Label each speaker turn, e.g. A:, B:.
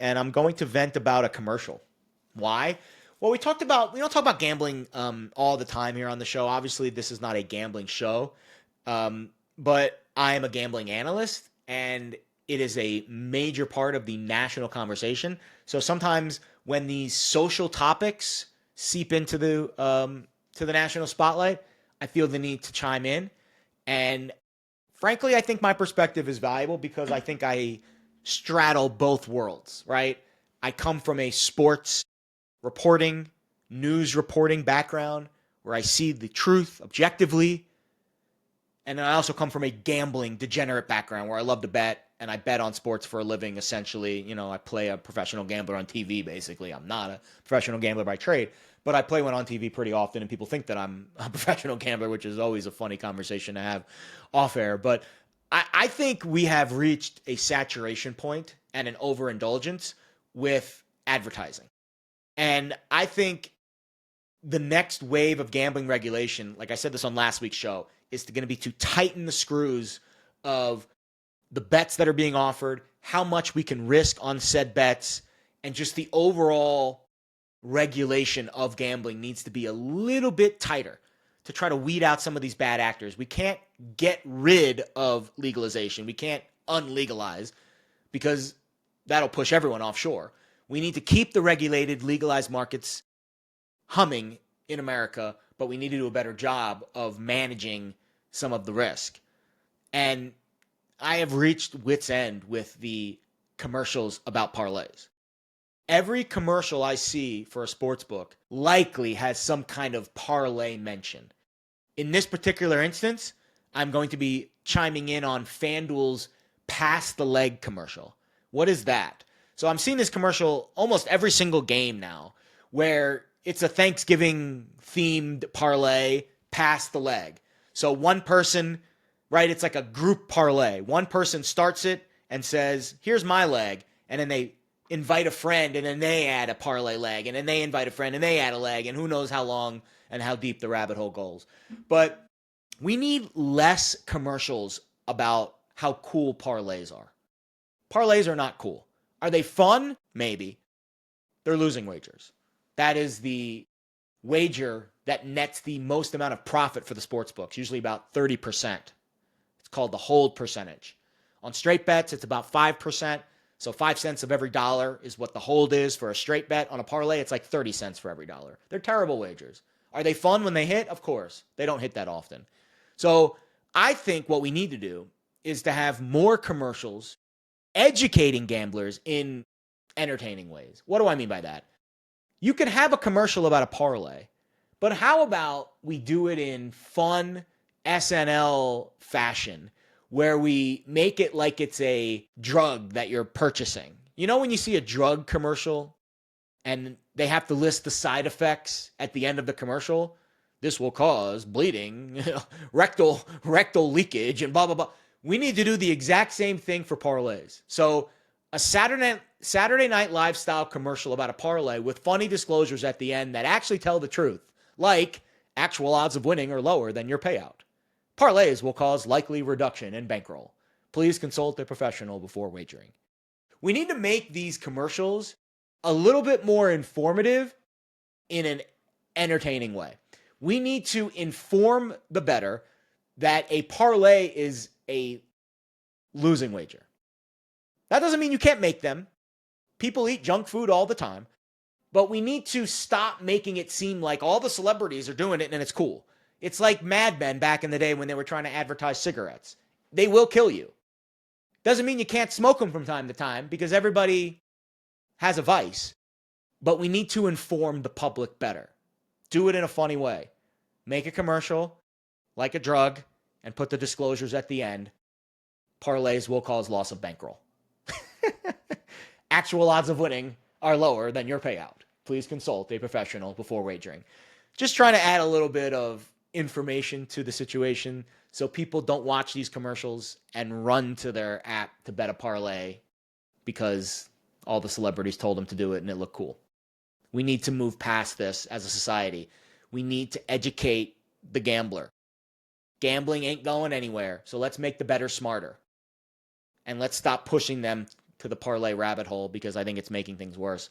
A: and I'm going to vent about a commercial. Why? Well, we don't talk about gambling all the time here on the show. Obviously, this is not a gambling show, but I am a gambling analyst, and it is a major part of the national conversation. So sometimes when these social topics seep into the national spotlight, I feel the need to chime in. And frankly, I think my perspective is valuable because I think I straddle both worlds, right? I come from a sports reporting, news reporting background where I see the truth objectively. And then I also come from a gambling degenerate background where I love to bet and I bet on sports for a living, essentially. I play a professional gambler on TV, basically. I'm not a professional gambler by trade, but I play one on TV pretty often, and people think that I'm a professional gambler, which is always a funny conversation to have off air. But I think we have reached a saturation point and an overindulgence with advertising. And I think the next wave of gambling regulation, like I said this on last week's show, is going to be to tighten the screws of the bets that are being offered, how much we can risk on said bets, and just the overall regulation of gambling needs to be a little bit tighter to try to weed out some of these bad actors. We can't get rid of legalization. We can't unlegalize because that'll push everyone offshore. We need to keep the regulated, legalized markets humming in America, but we need to do a better job of managing some of the risk. And I have reached wit's end with the commercials about parlays. Every commercial I see for a sports book likely has some kind of parlay mention. In this particular instance, I'm going to be chiming in on FanDuel's pass the leg commercial. What is that? So I'm seeing this commercial almost every single game now where it's a Thanksgiving themed parlay, pass the leg. So one person, right, it's like a group parlay. One person starts it and says, here's my leg. And then they invite a friend and then they add a parlay leg. And then they invite a friend and they add a leg. And who knows how long and how deep the rabbit hole goes. But we need less commercials about how cool parlays are. Parlays are not cool. Are they fun? Maybe. They're losing wagers. That is the wager that nets the most amount of profit for the sports books, usually about 30%. It's called the hold percentage. On straight bets, it's about 5%. So 5 cents of every dollar is what the hold is for a straight bet. On a parlay, it's like 30 cents for every dollar. They're terrible wagers. Are they fun when they hit? Of course. They don't hit that often. So I think what we need to do is to have more commercials educating gamblers in entertaining ways. What do I mean by that? You can have a commercial about a parlay, but how about we do it in fun SNL fashion where we make it like it's a drug that you're purchasing? You know when you see a drug commercial and they have to list the side effects at the end of the commercial? This will cause bleeding, rectal leakage, and blah, blah, blah. We need to do the exact same thing for parlays. So a Saturday Night Live style commercial about a parlay with funny disclosures at the end that actually tell the truth, like actual odds of winning are lower than your payout. Parlays will cause likely reduction in bankroll. Please consult a professional before wagering. We need to make these commercials a little bit more informative in an entertaining way. We need to inform the bettor that a parlay is a losing wager. That doesn't mean you can't make them. People eat junk food all the time. But we need to stop making it seem like all the celebrities are doing it and it's cool. It's like Mad Men back in the day when they were trying to advertise cigarettes. They will kill you. Doesn't mean you can't smoke them from time to time because everybody has a vice. But we need to inform the public better. Do it in a funny way. Make a commercial like a drug and put the disclosures at the end. Parlays will cause loss of bankroll. Actual odds of winning are lower than your payout. Please consult a professional before wagering. Just trying to add a little bit of information to the situation so people don't watch these commercials and run to their app to bet a parlay because all the celebrities told them to do it and it looked cool. We need to move past this as a society. We need to educate the gambler. Gambling ain't going anywhere, so let's make the bettor smarter. And let's stop pushing them to the parlay rabbit hole because I think it's making things worse.